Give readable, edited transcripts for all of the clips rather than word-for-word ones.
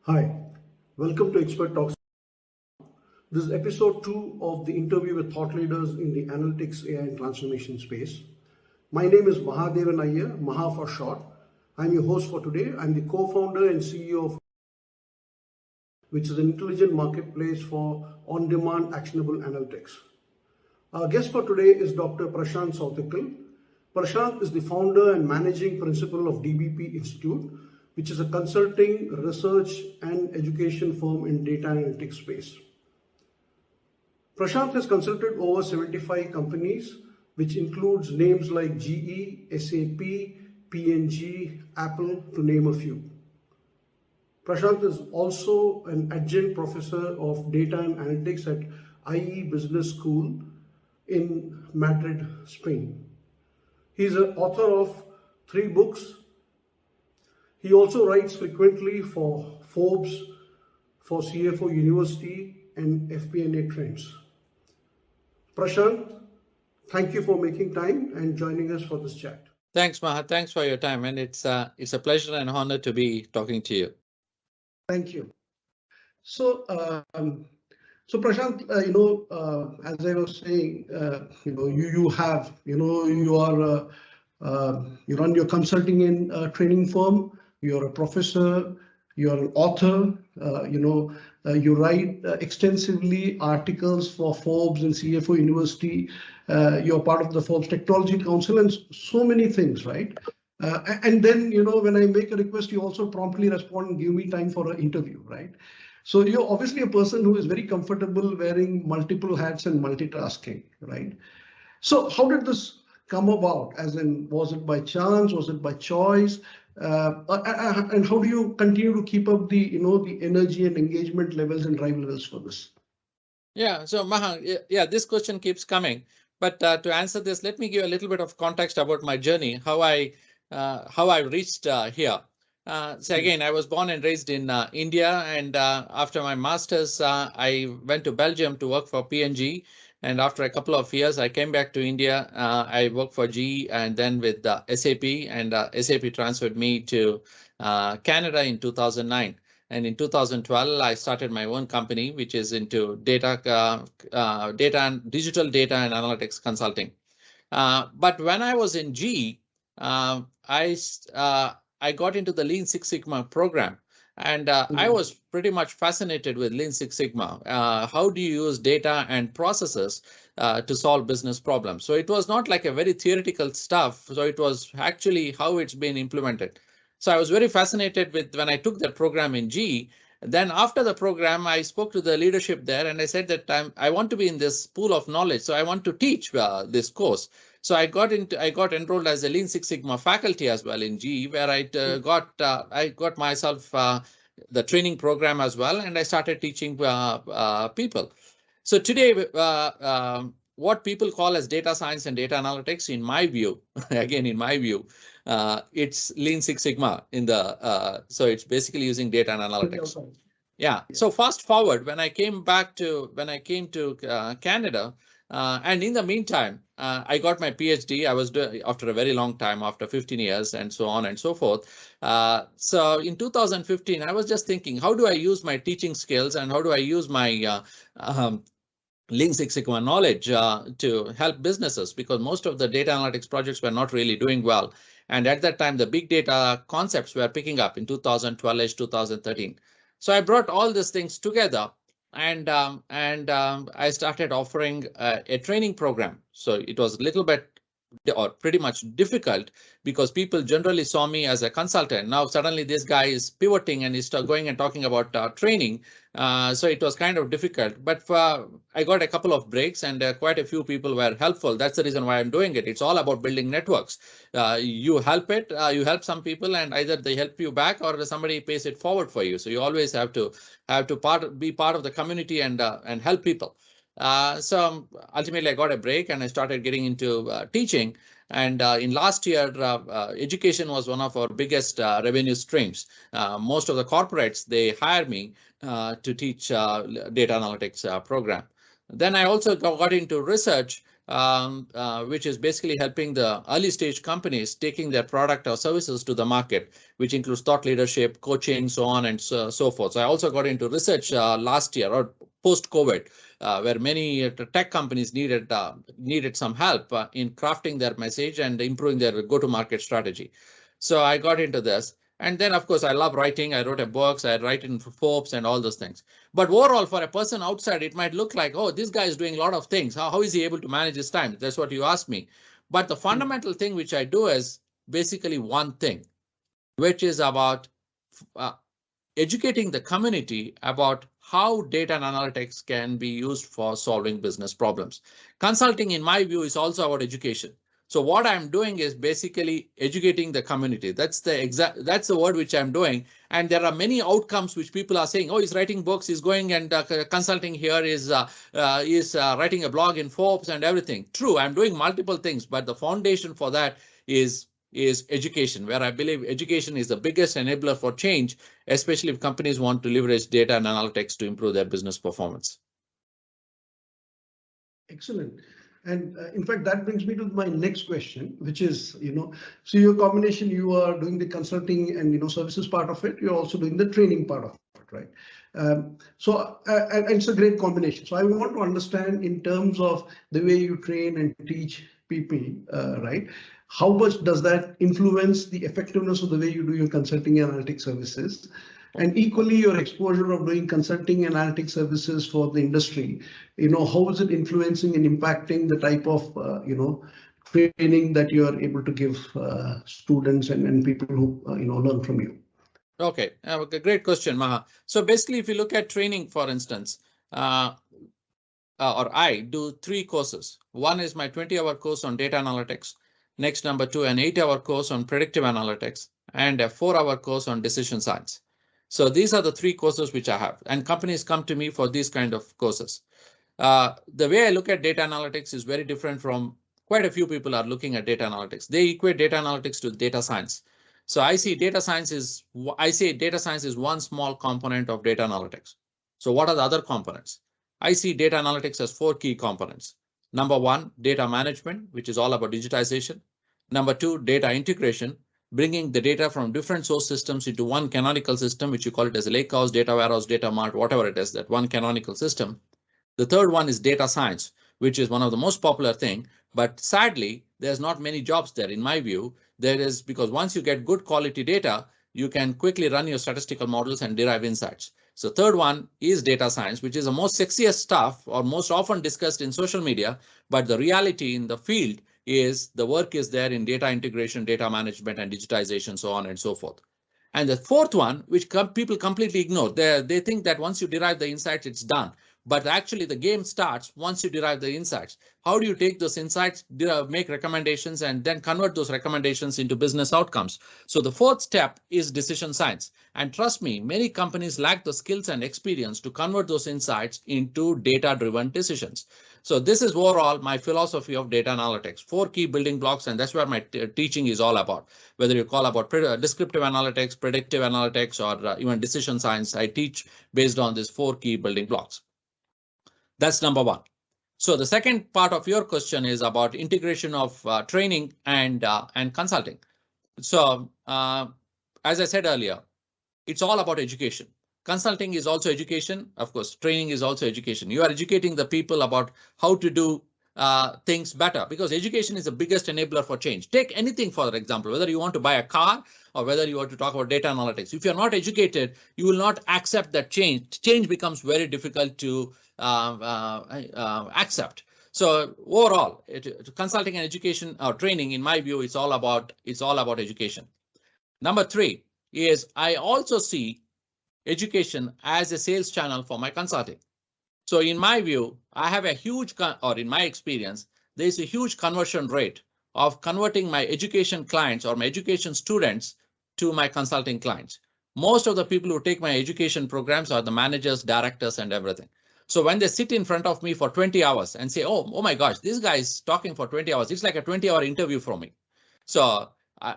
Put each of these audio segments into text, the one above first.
Hi, welcome to Expert Talks. This is episode 2 of the interview with thought leaders in the analytics, AI, and transformation space. My name is Mahadevan Iyer, Maha for short. I'm your host for today. I'm the co-founder and CEO of which is an intelligent marketplace for on-demand actionable analytics. Our guest for today is Dr. Prashanth Southekal. Prashanth is the founder and managing principal of DBP Institute, which is a consulting, research, and education firm in data analytics space. Prashanth has consulted over 75 companies, which includes names like GE, SAP, P&G, Apple, to name a few. Prashanth is also an adjunct professor of data and analytics at IE Business School in Madrid, Spain. He's an author of 3 books. He also writes frequently for Forbes, for CFO University, and FP&A Trends. Prashanth, thank you for making time and joining us for this chat. Thanks, Maha. Thanks for your time, and it's a pleasure and honor to be talking to you. Thank you. So Prashanth, as I was saying, you run your consulting and training firm. You're a professor. You're an author. You write extensively articles for Forbes and CFO University. You're part of the Forbes Technology Council and so many things, right? And then, when I make a request, you also promptly respond and give me time for an interview, right? So you're obviously a person who is very comfortable wearing multiple hats and multitasking, right? So how did this come about? As in, was it by chance? Was it by choice? And how do you continue to keep up the energy and engagement levels and drive levels for this? Yeah, so Maha, this question keeps coming. But to answer this, let me give a little bit of context about my journey, how I reached here. So again, I was born and raised in India, and after my master's, I went to Belgium to work for P&G. And after a couple of years, I came back to India. I worked for GE and then with SAP, and SAP transferred me to Canada in 2009. And in 2012, I started my own company, which is into digital data and analytics consulting. But when I was in GE, I got into the Lean Six Sigma program. And I was pretty much fascinated with Lean Six Sigma. How do you use data and processes to solve business problems? So it was not like a very theoretical stuff. So it was actually how it's been implemented. So I was very fascinated with when I took that program in GE. Then after the program, I spoke to the leadership there and I said that I want to be in this pool of knowledge. So I want to teach this course. So I got enrolled as a Lean Six Sigma faculty as well in GE, where I got myself the training program as well, and I started teaching people. So today, what people call as data science and data analytics, in my view, again in my view, it's Lean Six Sigma so it's basically using data and analytics. Yeah. So fast forward, when I came to Canada. And in the meantime, I got my PhD. I was doing after a very long time, after 15 years and so on and so forth. So in 2015, I was just thinking, how do I use my teaching skills and how do I use my Lean Six Sigma knowledge to help businesses? Because most of the data analytics projects were not really doing well. And at that time, the big data concepts were picking up in 2012-ish, 2013. So I brought all these things together. And I started offering a training program. So it was a little bit or pretty much difficult because people generally saw me as a consultant. Now suddenly this guy is pivoting and he's going and talking about training. So it was kind of difficult, but I got a couple of breaks and quite a few people were helpful. That's the reason why I'm doing it. It's all about building networks. You help some people and either they help you back or somebody pays it forward for you. So you always have to be part of the community and help people. So ultimately I got a break and I started getting into teaching. And in last year, education was one of our biggest revenue streams. Most of the corporates, they hire me to teach data analytics program. Then I also got into research which is basically helping the early stage companies taking their product or services to the market, which includes thought leadership, coaching, so on and so forth. So I also got into research last year or post-COVID, where many tech companies needed some help in crafting their message and improving their go-to-market strategy. So I got into this. And then, of course, I love writing. I wrote a books. I write in Forbes and all those things. But overall, for a person outside, it might look like, oh, this guy is doing a lot of things. How is he able to manage his time? That's what you asked me. But the fundamental thing which I do is basically one thing, which is about educating the community about how data and analytics can be used for solving business problems. Consulting, in my view, is also about education. So what I'm doing is basically educating the community. That's the word which I'm doing. And there are many outcomes which people are saying, oh, he's writing books, he's going and consulting here, is writing a blog in Forbes and everything. True, I'm doing multiple things, but the foundation for that is education, where I believe education is the biggest enabler for change, especially if companies want to leverage data and analytics to improve their business performance. Excellent. And in fact, that brings me to my next question, which is, so your combination, you are doing the consulting and, services part of it. You're also doing the training part of it, right? And it's a great combination. So I want to understand in terms of the way you train and teach people, right? How much does that influence the effectiveness of the way you do your consulting and analytics services? And equally, your exposure of doing consulting and analytics services for the industry, how is it influencing and impacting the type of, training that you are able to give students and people who, learn from you? Okay, great question, Maha. So basically, if you look at training, for instance, or I do 3 courses. One is my 20-hour course on data analytics. Next, number 2, an 8-hour course on predictive analytics, and a 4-hour course on decision science. So these are the 3 courses which I have, and companies come to me for these kind of courses. The way I look at data analytics is very different from quite a few people are looking at data analytics. They equate data analytics to data science. So I say data science is one small component of data analytics. So what are the other components? I see data analytics as 4 key components. Number 1, data management, which is all about digitization. Number 2, data integration, bringing the data from different source systems into one canonical system, which you call it as a lakehouse, data warehouse, data mart, whatever it is, that one canonical system. The third one is data science, which is one of the most popular thing. But sadly, there's not many jobs there. In my view, there is, because once you get good quality data, you can quickly run your statistical models and derive insights. So third one is data science, which is the most sexiest stuff or most often discussed in social media. But the reality in the field is the work is there in data integration, data management, and digitization, so on and so forth. And the fourth one, which people completely ignore, they think that once you derive the insights, it's done. But actually, the game starts once you derive the insights. How do you take those insights, make recommendations, and then convert those recommendations into business outcomes? So the fourth step is decision science. And trust me, many companies lack the skills and experience to convert those insights into data-driven decisions. So this is overall my philosophy of data analytics, 4 key building blocks, and that's where my teaching is all about. Whether you call about descriptive analytics, predictive analytics, or even decision science, I teach based on these 4 key building blocks. That's number 1. So the second part of your question is about integration of training and consulting. So as I said earlier, it's all about education. Consulting is also education. Of course, training is also education. You are educating the people about how to do things better, because education is the biggest enabler for change. Take anything, for example, whether you want to buy a car or whether you want to talk about data analytics. If you're not educated, you will not accept that change. Change becomes very difficult to accept. So overall, consulting and education or training, in my view, it's all about education. Number 3 is I also see education as a sales channel for my consulting. So in my view, I have a huge, or in my experience, there is a huge conversion rate of converting my education clients or my education students to my consulting clients. Most of the people who take my education programs are the managers, directors, and everything. So when they sit in front of me for 20 hours and say, oh my gosh, this guy is talking for 20 hours, it's like a 20-hour interview for me. So,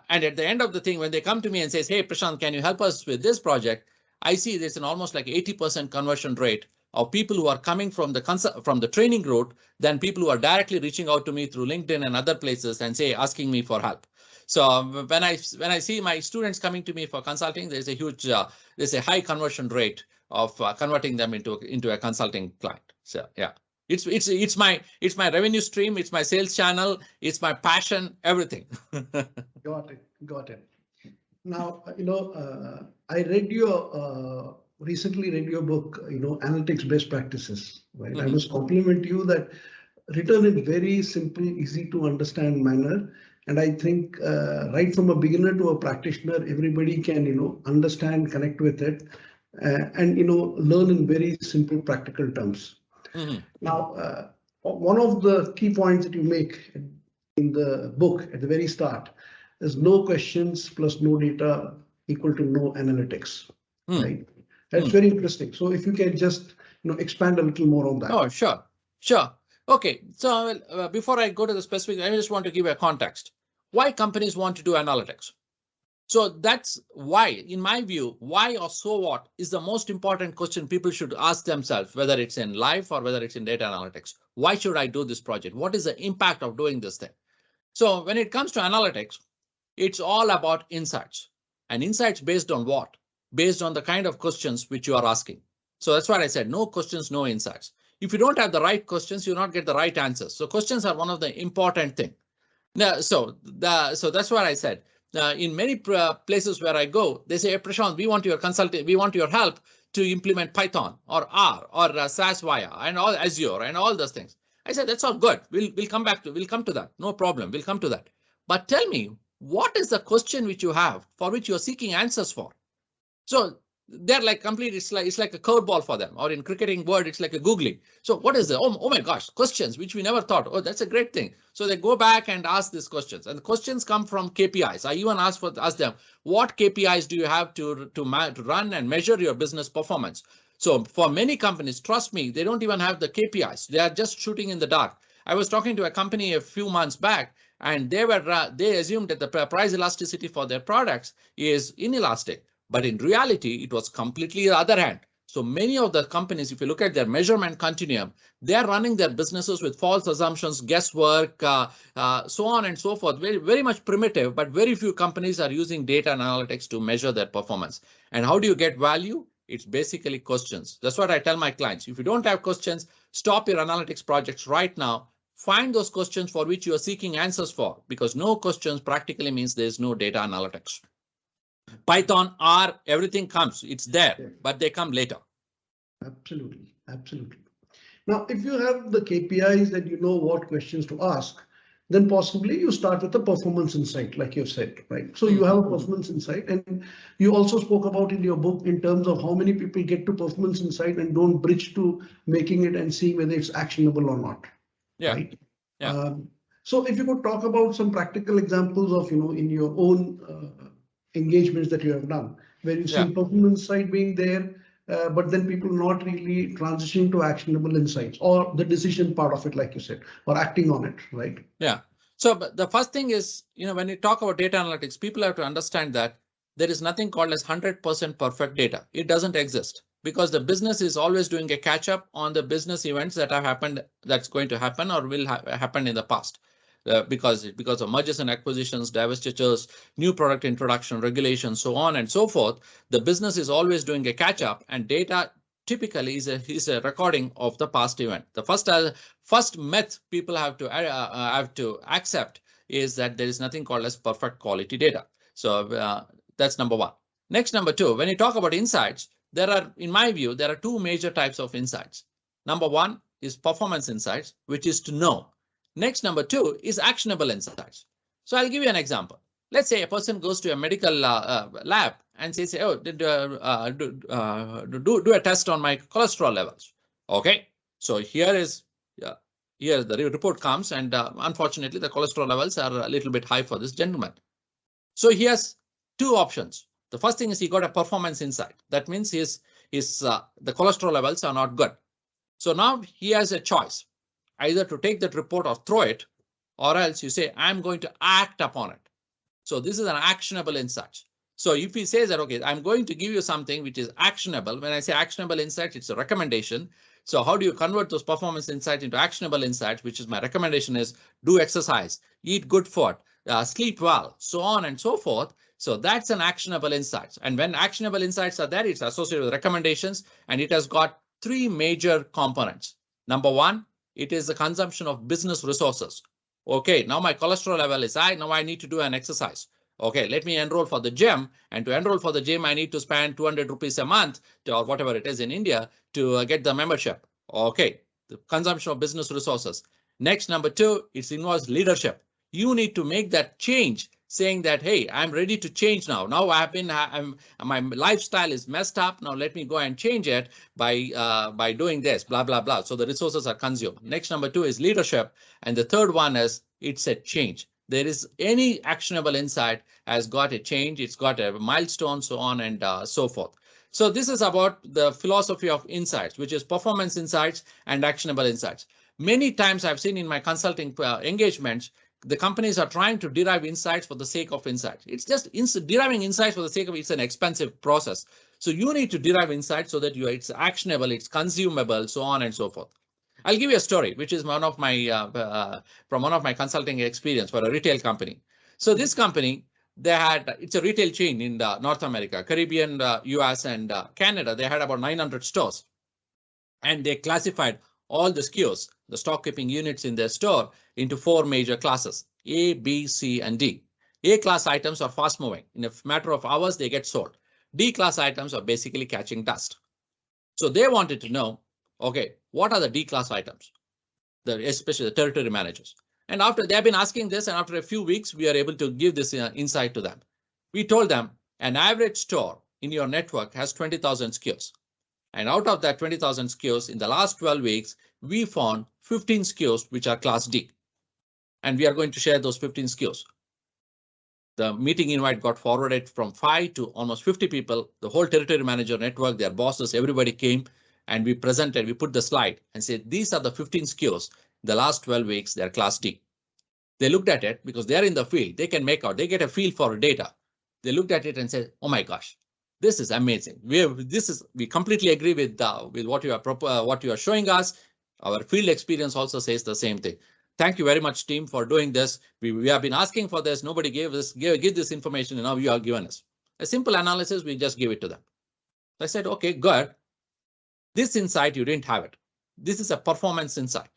and at the end of the thing, when they come to me and says, hey, Prashanth, can you help us with this project? I see there's an almost like 80% conversion rate of people who are coming from the training route than people who are directly reaching out to me through LinkedIn and other places and asking me for help. So when I see my students coming to me for consulting, there's a high conversion rate of converting them into a consulting client. So yeah, it's my revenue stream, it's my sales channel, it's my passion, everything. Got it. Now, I recently read your book, Analytics Best Practices, right? Mm-hmm. I must compliment you that written in very simple, easy to understand manner. And I think right from a beginner to a practitioner, everybody can, understand, connect with it, and, learn in very simple, practical terms. Mm-hmm. Now, one of the key points that you make in the book at the very start is no questions plus no data equal to no analytics, right? That's very interesting. So if you can just, expand a little more on that. Oh, sure. Okay, so before I go to the specific, I just want to give a context. Why companies want to do analytics? So that's why, in my view, why or so what is the most important question people should ask themselves, whether it's in life or whether it's in data analytics. Why should I do this project? What is the impact of doing this thing? So when it comes to analytics, it's all about insights. And insights based on what? Based on the kind of questions which you are asking. So that's why I said no questions, no insights. If you don't have the right questions, you'll not get the right answers. So questions are one of the important things. Now, so that's what I said. In many places where I go, they say, hey, Prashanth, we want your consulting, we want your help to implement Python or R or SAS Via and all Azure and all those things. I said, that's all good. We'll come to that. No problem. We'll come to that. But tell me, what is the question which you have for which you're seeking answers for? So they're like complete, it's like a curveball for them, or in cricketing word, it's like a googly. So what is the, oh my gosh, questions which we never thought, oh, that's a great thing. So they go back and ask these questions, and the questions come from KPIs. I even ask them, what KPIs do you have to run and measure your business performance? So for many companies, trust me, they don't even have the KPIs. They are just shooting in the dark. I was talking to a company a few months back, and they assumed that the price elasticity for their products is inelastic. But in reality, it was completely the other hand. So many of the companies, if you look at their measurement continuum, they are running their businesses with false assumptions, guesswork, so on and so forth. Very, very much primitive, but very few companies are using data and analytics to measure their performance. And how do you get value? It's basically questions. That's what I tell my clients. If you don't have questions, stop your analytics projects right now. Find those questions for which you are seeking answers for, because no questions practically means there's no data analytics. Python, R, everything comes. It's there, but they come later. Absolutely. Now, if you have the KPIs that you know what questions to ask, then possibly you start with a performance insight, like you've said, right? So you have a performance insight, and you also spoke about in your book in terms of how many people get to performance insight and don't bridge to making it and seeing whether it's actionable or not. Yeah. Right? Yeah. So if you could talk about some practical examples of, in your own engagements that you have done, where you see performance side being there, but then people not really transitioning to actionable insights or the decision part of it, like you said, or acting on it, right? Yeah. So the first thing is, when you talk about data analytics, people have to understand that there is nothing called as 100% perfect data. It doesn't exist, because the business is always doing a catch up on the business events that have happened, that's going to happen or will happen in the past. Because of mergers and acquisitions, divestitures, new product introduction, regulations, so on and so forth, the business is always doing a catch up, and data typically is a recording of the past event. The first myth people have to accept is that there is nothing called as perfect quality data. So that's number one. Next, number two, when you talk about insights, in my view, there are two major types of insights. Number one is performance insights, which is to know. Next, number two is actionable insights. So I'll give you an example. Let's say a person goes to a medical lab and says, oh, do a test on my cholesterol levels. Okay, so here the report comes, and unfortunately, the cholesterol levels are a little bit high for this gentleman. So he has two options. The first thing is he got a performance insight. That means the cholesterol levels are not good. So now he has a choice, either to take that report or throw it, or else you say, I'm going to act upon it. So this is an actionable insight. So if he says that, okay, I'm going to give you something which is actionable. When I say actionable insights, it's a recommendation. So how do you convert those performance insights into actionable insights, which is my recommendation is do exercise, eat good food, sleep well, so on and so forth. So that's an actionable insights. And when actionable insights are there, it's associated with recommendations, and it has got three major components. Number one, it is the consumption of business resources. Okay, now my cholesterol level is high. Now I need to do an exercise. Okay, let me enroll for the gym, and to enroll for the gym, I need to spend 200 rupees a month or whatever it is in India to get the membership. Okay, the consumption of business resources. Next, number two, it involves leadership. You need to make that change, saying that, hey, I'm ready to change now. Now my lifestyle is messed up. Now let me go and change it by doing this, blah, blah, blah. So the resources are consumed. Next, number two is leadership. And the third one is it's a change. There is any actionable insight has got a change. It's got a milestone, so on and so forth. So this is about the philosophy of insights, which is performance insights and actionable insights. Many times I've seen in my consulting engagements, the companies are trying to derive insights for the sake of insights. It's just deriving insights for the sake of it's an expensive process. So you need to derive insights so that it's actionable, it's consumable, so on and so forth. I'll give you a story, which is one of my from one of my consulting experience for a retail company. So this company, it's a retail chain in North America, Caribbean, US, and Canada. They had about 900 stores, and they classified all the SKUs, the stock keeping units in their store, into four major classes: A, B, C, and D. A class items are fast moving. In a matter of hours, they get sold. D class items are basically catching dust. So they wanted to know, okay, what are the D class items? Especially the territory managers. And after they've been asking this, and after a few weeks, we are able to give this insight to them. We told them an average store in your network has 20,000 SKUs. And out of that 20,000 SKUs, in the last 12 weeks, we found 15 SKUs which are class D. And we are going to share those 15 SKUs. The meeting invite got forwarded from 5 to almost 50 people. The whole territory manager network, their bosses, everybody came, and we presented, we put the slide and said, these are the 15 SKUs. The last 12 weeks, they're class D. They looked at it because they're in the field. They can make out, they get a feel for data. They looked at it and said, oh my gosh, this is amazing. We completely agree with what you are showing us. Our field experience also says the same thing. Thank you very much, team, for doing this. We have been asking for this. Nobody gave this information, and now you are giving us a simple analysis. We just give it to them. I said, okay, good. This insight, you didn't have it. This is a performance insight.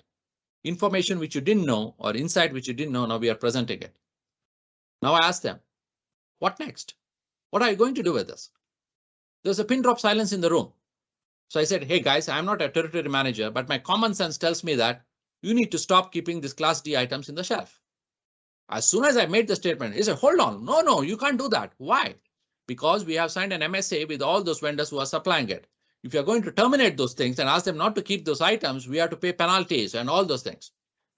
Information which you didn't know, or insight which you didn't know, now we are presenting it. Now I asked them, what next? What are you going to do with this? There's a pin drop silence in the room. So I said, hey guys, I'm not a territory manager, but my common sense tells me that you need to stop keeping these class D items in the shelf. As soon as I made the statement, he said, hold on, no, you can't do that. Why? Because we have signed an MSA with all those vendors who are supplying it. If you're going to terminate those things and ask them not to keep those items, we have to pay penalties and all those things.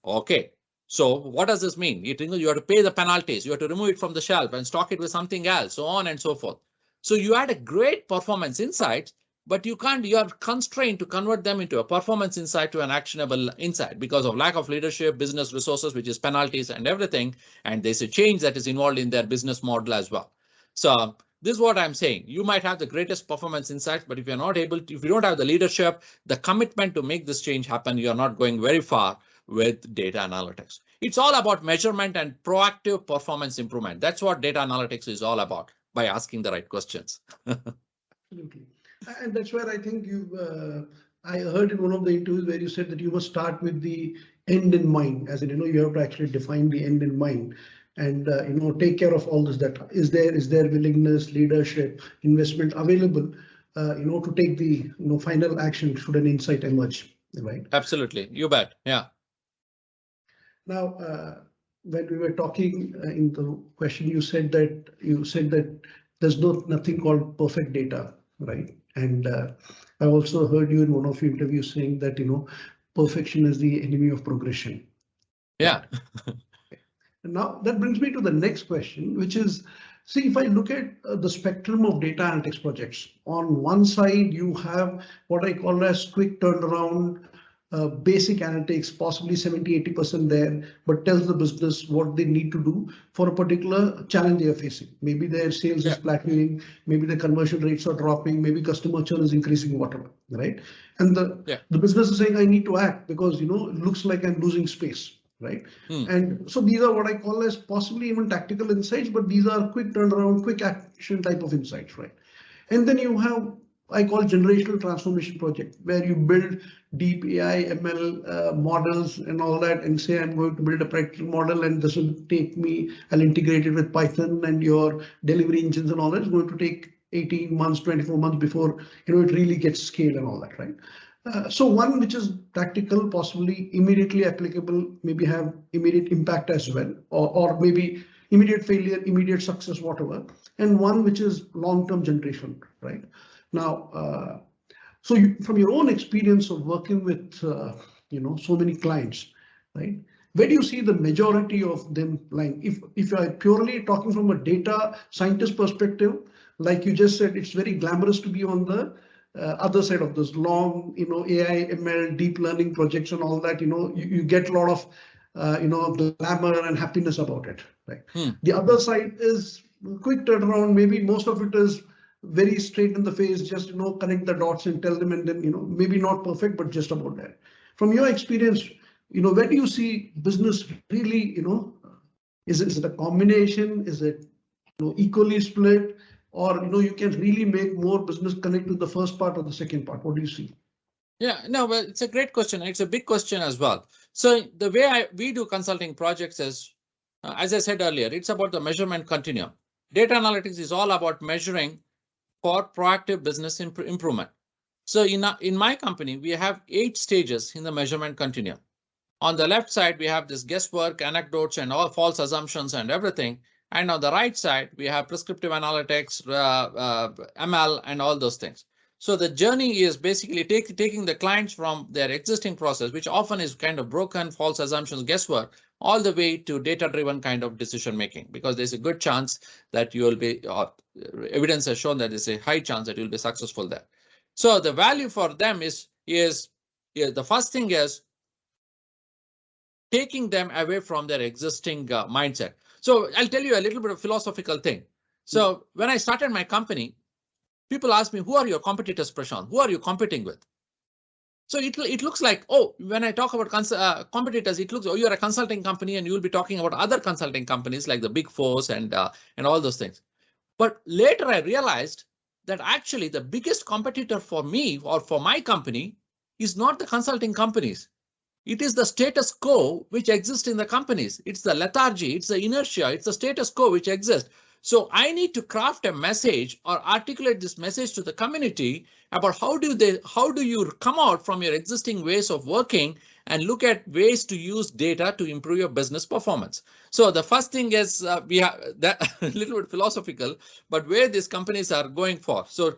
Okay, so what does this mean? You have to pay the penalties, you have to remove it from the shelf and stock it with something else, so on and so forth. So you had a great performance insight, but you are constrained to convert them into a performance insight to an actionable insight because of lack of leadership, business resources, which is penalties and everything. And there's a change that is involved in their business model as well. So this is what I'm saying. You might have the greatest performance insights, but if you don't have the leadership, the commitment to make this change happen, you're not going very far with data analytics. It's all about measurement and proactive performance improvement. That's what data analytics is all about, by asking the right questions. Absolutely. And that's where I think I heard in one of the interviews where you said that you must start with the end in mind, as in, you have to actually define the end in mind and, take care of all this data. Is there willingness, leadership, investment available, to take the, final action should an insight emerge, right? Absolutely. You bet. Yeah. Now, when we were talking in the question, you said that there's nothing called perfect data, right? And I also heard you in one of your interviews saying that, perfection is the enemy of progression. Yeah. And now that brings me to the next question, which is, see, if I look at the spectrum of data analytics projects, on one side, you have what I call as quick turnaround, basic analytics, possibly 70-80% there, but tells the business what they need to do for a particular challenge they are facing. Maybe their sales is plateauing, maybe the conversion rates are dropping, maybe customer churn is increasing, whatever, right? And the business is saying, I need to act because, it looks like I'm losing space, right? And so these are what I call as possibly even tactical insights, but these are quick turnaround, quick action type of insights, right? And then you have, I call generational transformation project, where you build deep AI, ML models and all that, and say, I'm going to build a practical model and this will take me, I'll integrate it with Python and your delivery engines and all that. It's going to take 18 months, 24 months before, it really gets scale and all that, right? So one which is practical, possibly immediately applicable, maybe have immediate impact as well, or maybe immediate failure, immediate success, whatever. And one which is long-term generation, right? Now, so from your own experience of working with, so many clients, right? Where do you see the majority of them lying? If you are purely talking from a data scientist perspective, like you just said, it's very glamorous to be on the other side of this long, AI, ML, deep learning projects and all that, you get a lot of, glamour and happiness about it, right? The other side is quick turnaround. Maybe most of it is very straight in the face, just, connect the dots and tell them, and then, maybe not perfect, but just about that. From your experience, where do you see business really, is it a combination? Is it, equally split? Or, you can really make more business connect with the first part or the second part? What do you see? Yeah, no, but it's a great question. It's a big question as well. So the way we do consulting projects is, as I said earlier, it's about the measurement continuum. Data analytics is all about measuring for proactive business improvement. So in my company, we have 8 stages in the measurement continuum. On the left side, we have this guesswork, anecdotes, and all false assumptions and everything. And on the right side, we have prescriptive analytics, ML, and all those things. So the journey is basically taking the clients from their existing process, which often is kind of broken, false assumptions, guesswork, all the way to data-driven kind of decision making, because there's a good chance that you will be, evidence has shown that there's a high chance that you'll be successful there. So the value for them is the first thing is taking them away from their existing mindset. So I'll tell you a little bit of philosophical thing. So when I started my company, people ask me, who are your competitors, Prashanth? Who are you competing with? So it looks like, oh, when I talk about competitors, it looks, oh, you're a consulting company and you'll be talking about other consulting companies like the Big Fours and all those things. But later I realized that actually the biggest competitor for me or for my company is not the consulting companies. It is the status quo which exists in the companies. It's the lethargy, it's the inertia, it's the status quo which exists. So I need to craft a message or articulate this message to the community about how do you come out from your existing ways of working and look at ways to use data to improve your business performance. So the first thing is we have that a little bit philosophical, but where these companies are going for. So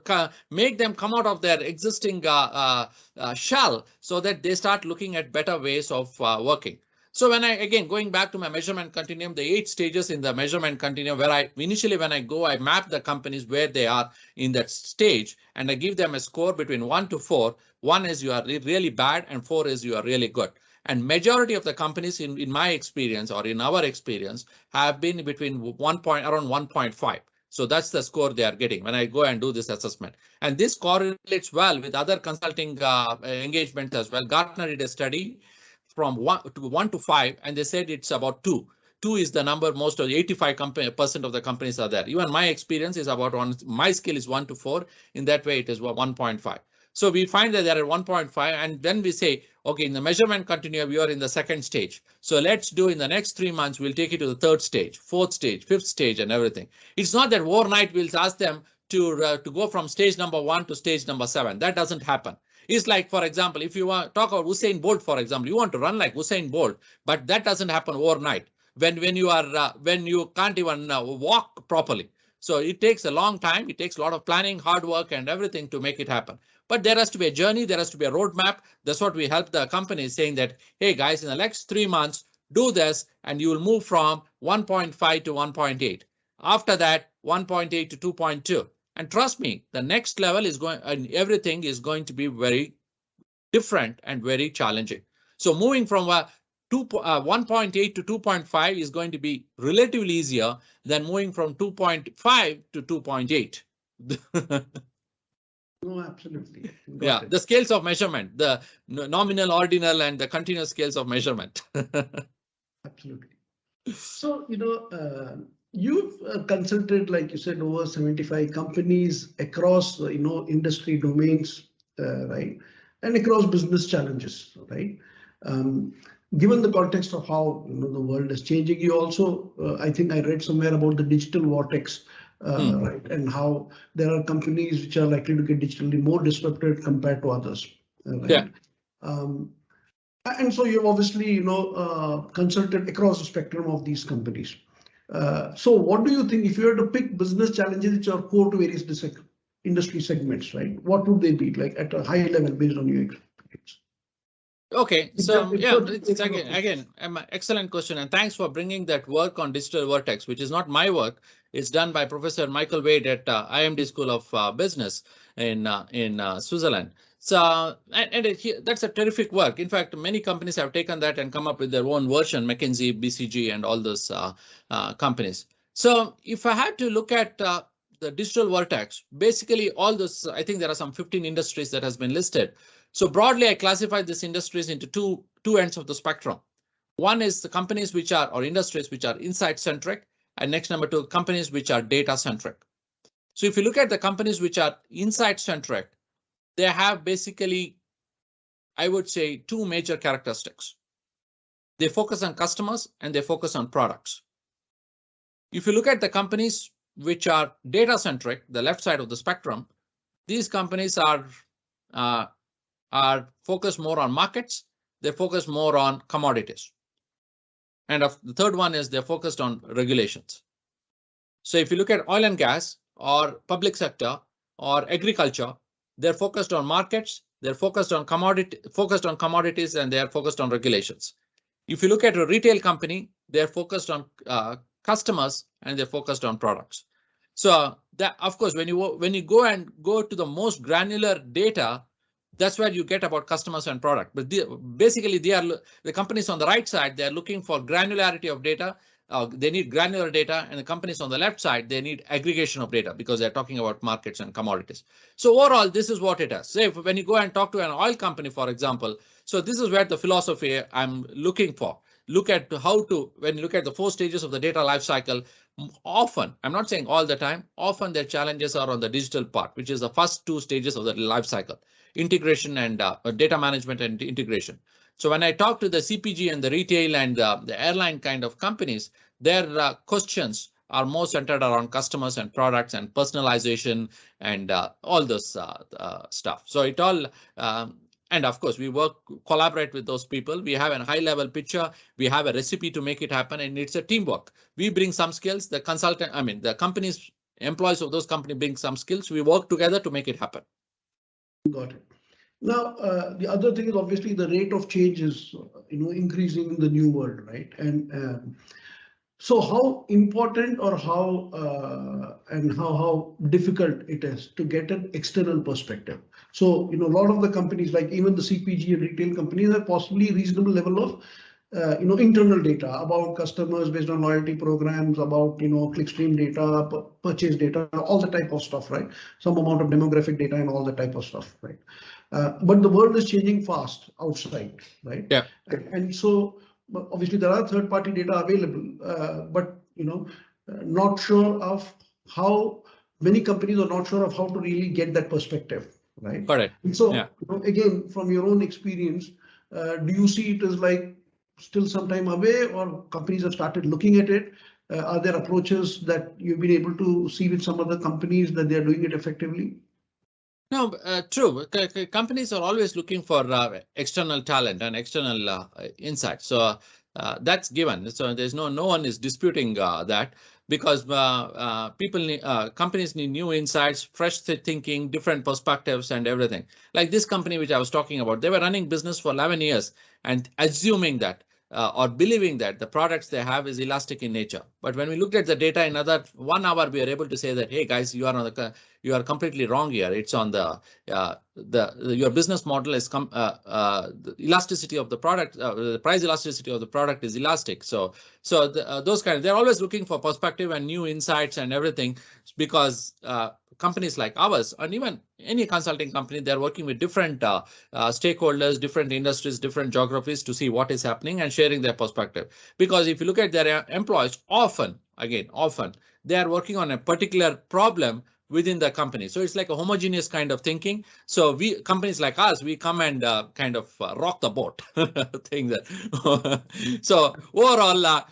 make them come out of their existing shell so that they start looking at better ways of working. So again, going back to my measurement continuum, the 8 stages in the measurement continuum, where initially when I go, I map the companies where they are in that stage, and I give them a score between 1 to 4. 1 is you are really bad and 4 is you are really good. And majority of the companies in my experience or in our experience have been between around 1.5. So that's the score they are getting when I go and do this assessment. And this correlates well with other consulting engagements as well. Gartner did a study from 1 to 5, and they said it's about 2. 2 is the number most of the 85% of the companies are there. Even my experience is about 1. My skill is 1 to 4. In that way, it is 1.5. So we find that they are at 1.5, and then we say, okay, in the measurement continuum, we are in the 2nd stage. So let's do in the next 3 months, we'll take it to the 3rd stage, 4th stage, 5th stage, and everything. It's not that overnight we'll ask them to go from stage number 1 to stage number 7. That doesn't happen. It's like, for example, if you want to talk about Usain Bolt, for example, you want to run like Usain Bolt, but that doesn't happen overnight when you can't even walk properly. So it takes a long time. It takes a lot of planning, hard work, and everything to make it happen. But there has to be a journey. There has to be a roadmap. That's what we help the companies, saying that, hey, guys, in the next 3 months, do this, and you will move from 1.5 to 1.8. After that, 1.8 to 2.2. And trust me, the next level is going, and everything is going to be very different and very challenging. So moving from 1.8 to 2.5 is going to be relatively easier than moving from 2.5 to 2.8. No, absolutely. Yeah, the scales of measurement, the nominal, ordinal, and the continuous scales of measurement. Absolutely. So, you've consulted, like you said, over 75 companies across, industry domains, right? And across business challenges, right? Given the context of how the world is changing, you also, I think I read somewhere about the digital vortex, right? And how there are companies which are likely to get digitally more disrupted compared to others, right? Yeah. And so you've obviously, consulted across the spectrum of these companies. So what do you think, if you were to pick business challenges which are core to various industry segments, right? What would they be, like at a high level based on your experience? Okay, so yeah, it's again an excellent question, and thanks for bringing that work on digital vortex, which is not my work. It's done by Professor Michael Wade at IMD School of Business in Switzerland. So that's a terrific work. In fact, many companies have taken that and come up with their own version, McKinsey, BCG, and all those companies. So if I had to look at the digital vortex, basically all those, I think there are some 15 industries that has been listed. So broadly, I classify these industries into two ends of the spectrum. One is the companies which are, or industries which are insight centric, and next number two, companies which are data centric. So if you look at the companies which are insight centric, they have basically, I would say, two major characteristics. They focus on customers and they focus on products. If you look at the companies which are data centric, the left side of the spectrum, these companies are focused more on markets, they focus more on commodities. And the third one is they're focused on regulations. So if you look at oil and gas or public sector or agriculture, they're focused on markets, they're focused on commodities, and they're focused on regulations. If you look at a retail company, they're focused on customers and they're focused on products. So that, of course, when you go to the most granular data, that's where you get about customers and product. But basically, the companies on the right side, they're looking for granularity of data. They need granular data, and the companies on the left side, they need aggregation of data because they're talking about markets and commodities. So overall, this is what it is. Say when you go and talk to an oil company, for example, so this is where the philosophy I'm looking for. Look at when you look at the 4 stages of the data lifecycle, often, I'm not saying all the time, often their challenges are on the digital part, which is the first 2 stages of the lifecycle, integration and data management and integration. So when I talk to the CPG and the retail and the airline kind of companies, their questions are more centered around customers and products and personalization and all this stuff. So it all, and of course, we collaborate with those people. We have a high level picture. We have a recipe to make it happen, and it's a teamwork. We bring some skills. The companies, employees of those companies bring some skills. We work together to make it happen. Got it. Now, the other thing is obviously the rate of change is, increasing in the new world, right? And so how important or how difficult it is to get an external perspective. So, a lot of the companies, like even the CPG and retail companies, have possibly reasonable level of internal data about customers based on loyalty programs, about clickstream data, purchase data, all the type of stuff, right? Some amount of demographic data and all the type of stuff, right? But the world is changing fast outside, right? Yeah. And so obviously there are third-party data available, but not sure of how many companies are not sure of how to really get that perspective, right? Correct. And so again, from your own experience, do you see it as like still some time away, or companies have started looking at it? Are there approaches that you've been able to see with some other companies that they're doing it effectively? No, true. Companies are always looking for external talent and external insight. So that's given. So there's no one is disputing that, because companies need new insights, fresh thinking, different perspectives, and everything. Like this company which I was talking about, they were running business for 11 years and assuming that or believing that the products they have is elastic in nature. But when we looked at the data in another 1 hour, we are able to say that, hey guys, you are completely wrong here. It's on your business model is the elasticity of the product, the price elasticity of the product is elastic. So those they're always looking for perspective and new insights and everything, because companies like ours, and even any consulting company, they're working with different stakeholders, different industries, different geographies to see what is happening and sharing their perspective. Because if you look at their employees, often they are working on a particular problem within the company. So it's like a homogeneous kind of thinking. So companies like us, we come and rock the boat thing that. So overall,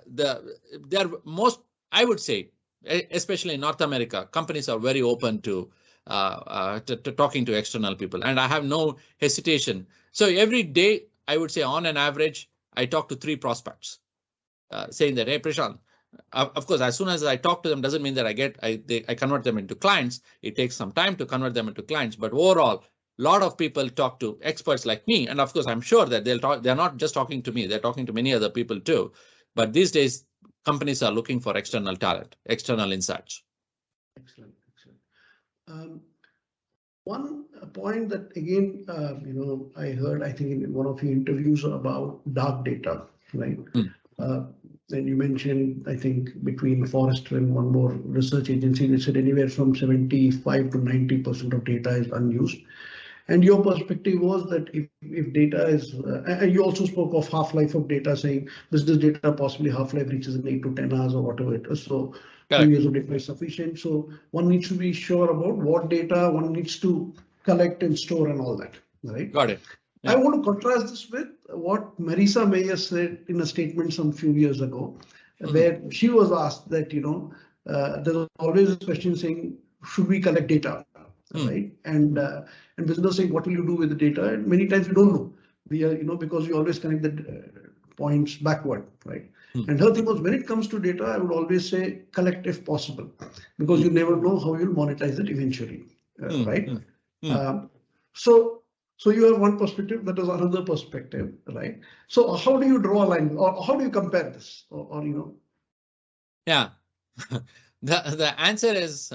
they're most, I would say, especially in North America, companies are very open to talking to external people, and I have no hesitation. So every day, I would say on an average, I talk to 3 prospects, saying that, hey, Prashanth, of course, as soon as I talk to them, doesn't mean that I convert them into clients. It takes some time to convert them into clients, but overall, a lot of people talk to experts like me, and of course, I'm sure that they're not just talking to me, they're talking to many other people too. But these days, companies are looking for external talent, external insights. Excellent. One point that again, I heard, I think in one of your interviews about dark data, right? And you mentioned, I think between Forrester and one more research agency, they said anywhere from 75 to 90% of data is unused. And your perspective was that if data is, and you also spoke of half-life of data, saying business data possibly half-life reaches in 8 to 10 hours or whatever it is. So 2 years of data is sufficient. So one needs to be sure about what data one needs to collect and store and all that, right? Got it. Yeah. I want to contrast this with what Marisa Mayer said in a statement some few years ago, where she was asked that, there's always a question saying, should we collect data? Right? And business saying, what will you do with the data? And many times we don't know. We are, because we always connect the points backward, right? And her thing was, when it comes to data, I would always say collect if possible, because you never know how you'll monetize it eventually, right? So you have one perspective, that is another perspective, right? So how do you draw a line, or how do you compare this, or Yeah, the answer is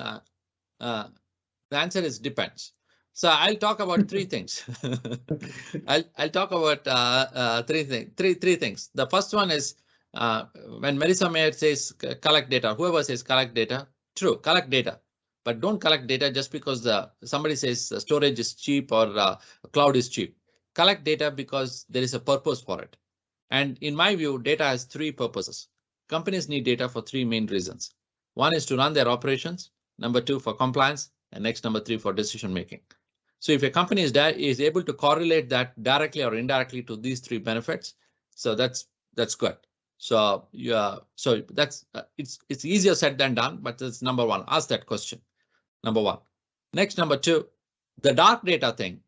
depends. So I'll talk about 3 things. I'll talk about 3 things. The first one is when Marisa Mayer says collect data, whoever says collect data, true, collect data. But don't collect data just because somebody says storage is cheap or cloud is cheap. Collect data because there is a purpose for it. And in my view, data has 3 purposes. Companies need data for 3 main reasons. One is to run their operations. Number 2 for compliance, and next number 3 for decision making. So if a company is able to correlate that directly or indirectly to these 3 benefits, so that's good. So so that's it's easier said than done, but that's number 1. Ask that question. Number 1. Next, number 2, the dark data thing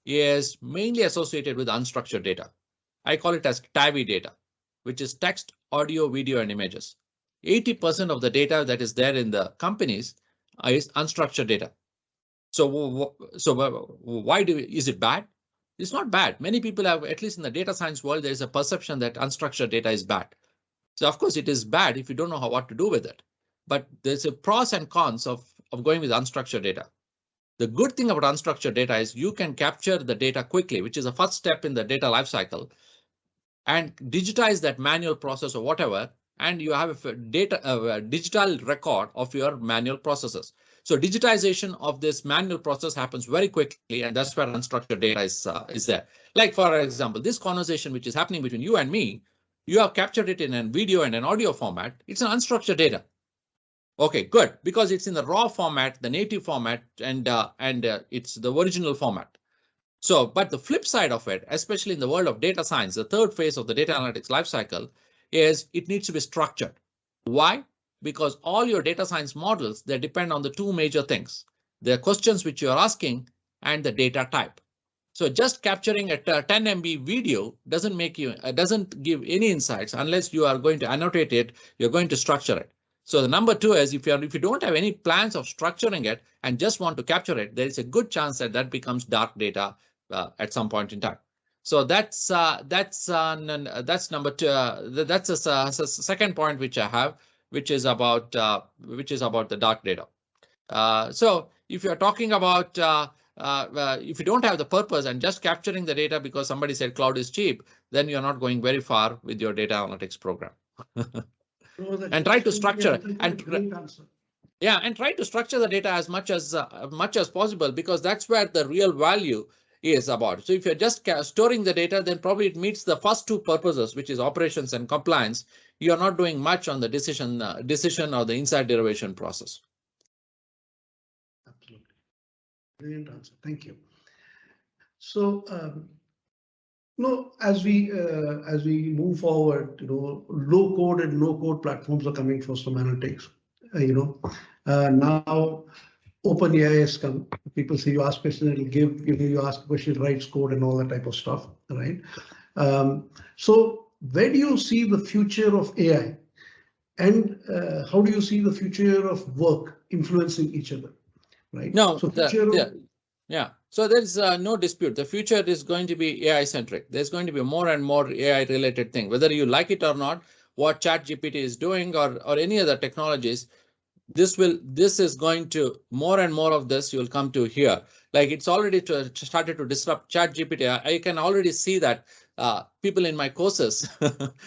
is mainly associated with unstructured data. I call it as TAVI data, which is text, audio, video, and images. 80% of the data that is there in the companies is unstructured data. So why is it bad? It's not bad. Many people have, at least in the data science world, there is a perception that unstructured data is bad. So of course it is bad if you don't know what to do with it. But there's a pros and cons of going with unstructured data. The good thing about unstructured data is you can capture the data quickly, which is the first step in the data lifecycle, and digitize that manual process or whatever, and you have a digital record of your manual processes. So digitization of this manual process happens very quickly, and that's where unstructured data is there. Like, for example, this conversation which is happening between you and me, you have captured it in a video and an audio format. It's an unstructured data. Okay, good, because it's in the raw format, the native format, and it's the original format. So, but the flip side of it, especially in the world of data science, the third phase of the data analytics lifecycle is it needs to be structured. Why? Because all your data science models, they depend on the 2 major things: the questions which you are asking and the data type. So just capturing a 10 MB video doesn't give any insights unless you are going to annotate it, you're going to structure it. So the number 2 is if you don't have any plans of structuring it and just want to capture it, there is a good chance that becomes dark data at some point in time. So that's number two. That's a second point which I have, which is about the dark data. So if you're talking about if you don't have the purpose and just capturing the data because somebody said cloud is cheap, then you're not going very far with your data analytics program. And try to structure and try to structure the data as much as possible, because that's where the real value is about. So if you're just storing the data, then probably it meets the first two purposes, which is operations and compliance. You're not doing much on the decision or the insight derivation process. Absolutely. Brilliant answer. Thank you. So, as we move forward, low code and no code platforms are coming for some analytics. Now OpenAI has come. People say you ask questions, it'll give. You ask a question, writes code, and all that type of stuff, right? So, where do you see the future of AI, and how do you see the future of work influencing each other, right? No, so So there's no dispute. The future is going to be AI centric. There's going to be more and more AI related thing, whether you like it or not. What ChatGPT is doing or any other technologies, this is going to more and more of this you'll come to hear. Like it's already started to disrupt ChatGPT. I can already see that people in my courses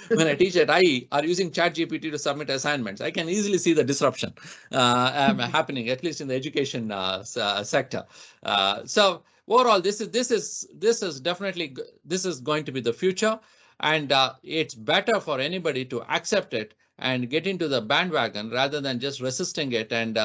when I teach at IE are using ChatGPT to submit assignments. I can easily see the disruption happening, at least in the education sector. So overall, this is definitely going to be the future, and it's better for anybody to accept it and get into the bandwagon rather than just resisting it and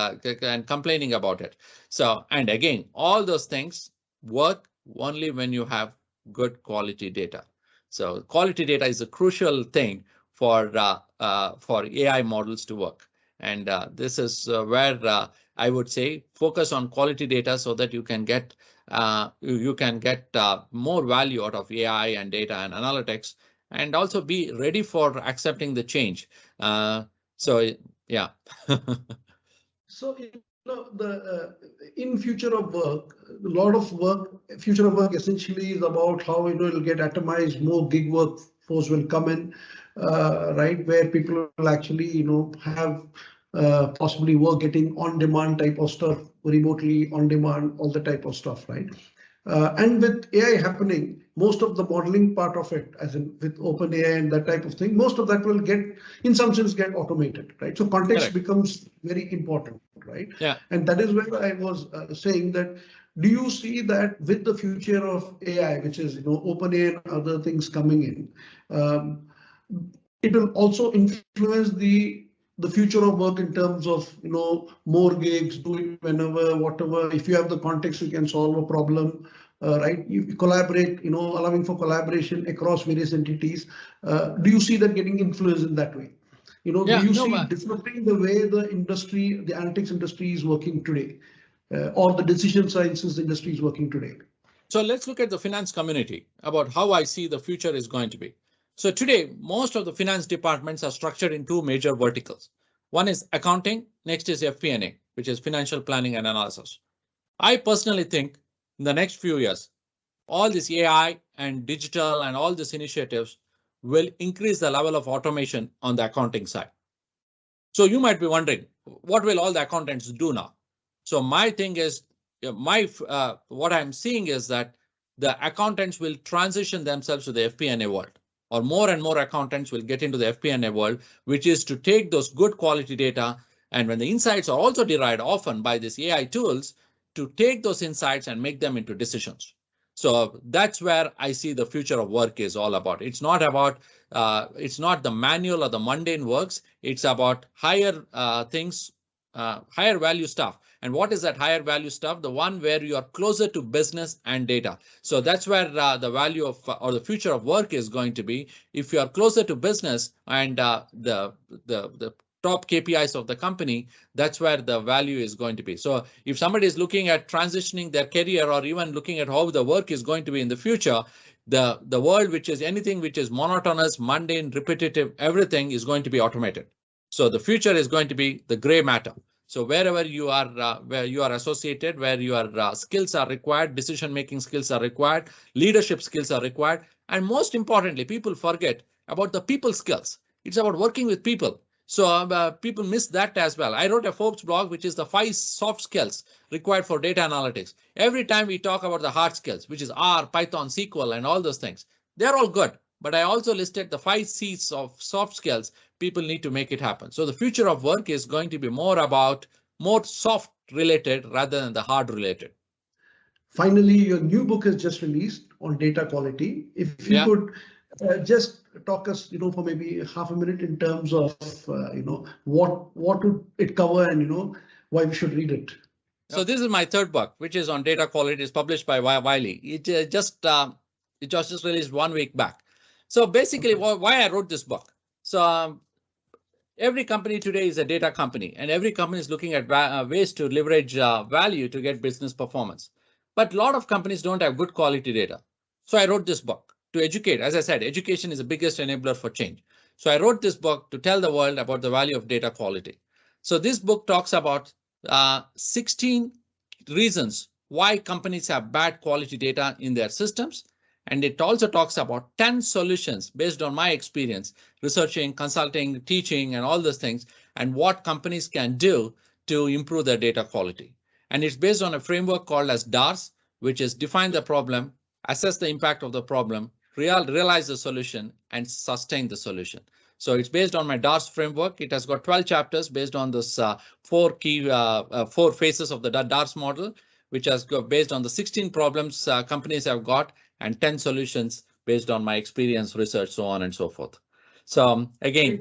complaining about it. So, and again, all those things work only when you have good quality data. So quality data is a crucial thing for AI models to work. And this is where I would say focus on quality data so that you can get more value out of AI and data and analytics, and also be ready for accepting the change. So yeah. So in future of work, a lot of future of work essentially is about how it'll get atomized. More gig workforce will come in, right, where people will actually have possibly work getting on demand type of stuff, remotely on demand, all the type of stuff, right? And with AI happening, most of the modeling part of it, as in with OpenAI and that type of thing, most of that will in some sense, get automated, right? So context becomes very important, right? Yeah. And that is where I was saying that, do you see that with the future of AI, which is OpenAI and other things coming in, it will also influence the future of work in terms of more gigs, do it whenever, whatever. If you have the context, you can solve a problem, right? You collaborate, allowing for collaboration across various entities. Do you see that getting influenced in that way? Do you see disrupting the way the analytics industry is working today, or the decision sciences industry is working today? So let's look at the finance community about how I see the future is going to be. So today, most of the finance departments are structured in two major verticals. One is accounting, next is FP&A, which is financial planning and analysis. I personally think in the next few years, all this AI and digital and all these initiatives will increase the level of automation on the accounting side. So you might be wondering, what will all the accountants do now? So my thing is, what I'm seeing is that the accountants will transition themselves to the FP&A world, or more and more accountants will get into the FP&A world, which is to take those good quality data, and when the insights are also derived often by these AI tools, to take those insights and make them into decisions. So that's where I see the future of work is all about. It's not about it's not the manual or the mundane works. It's about higher things, higher value stuff. And what is that higher value stuff? The one where you are closer to business and data. So that's where the value of or the future of work is going to be. If you are closer to business and the top KPIs of the company, that's where the value is going to be. So if somebody is looking at transitioning their career, or even looking at how the work is going to be in the future, the world which is anything which is monotonous, mundane, repetitive, everything is going to be automated. So the future is going to be the gray matter. So wherever you are, where you are associated, where your skills are required, decision-making skills are required, leadership skills are required, and most importantly, people forget about the people skills. It's about working with people. So people miss that as well. I wrote a Forbes blog, which is the 5 soft skills required for data analytics. Every time we talk about the hard skills, which is R, Python, SQL, and all those things, they're all good. But I also listed the 5 C's of soft skills people need to make it happen. So the future of work is going to be more soft related rather than the hard related. Finally, your new book is just released on data quality. If you could just talk us, for maybe half a minute in terms of, what would it cover and, why we should read it. So this is my third book, which is on data quality. It's published by Wiley. It just released 1 week back. So basically, why I wrote this book. So every company today is a data company, and every company is looking at ways to leverage value to get business performance. But a lot of companies don't have good quality data. So I wrote this book to educate. As I said, education is the biggest enabler for change. So I wrote this book to tell the world about the value of data quality. So this book talks about 16 reasons why companies have bad quality data in their systems. And it also talks about 10 solutions based on my experience, researching, consulting, teaching, and all those things, and what companies can do to improve their data quality. And it's based on a framework called as DARS, which is define the problem, assess the impact of the problem, realize the solution, and sustain the solution. So it's based on my DARS framework. It has got 12 chapters based on this 4 phases of the DARS model, which has got based on the 16 problems companies have got and 10 solutions based on my experience, research, so on and so forth. So again,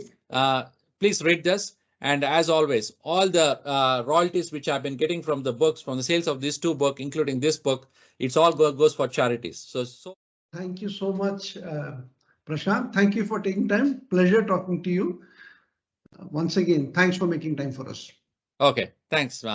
please read this. And as always, all the royalties which I've been getting from the books, from the sales of these 2 books, including this book, it's all goes for charities. So thank you so much, Prashant. Thank you for taking time. Pleasure talking to you. Once again, thanks for making time for us. Okay, thanks.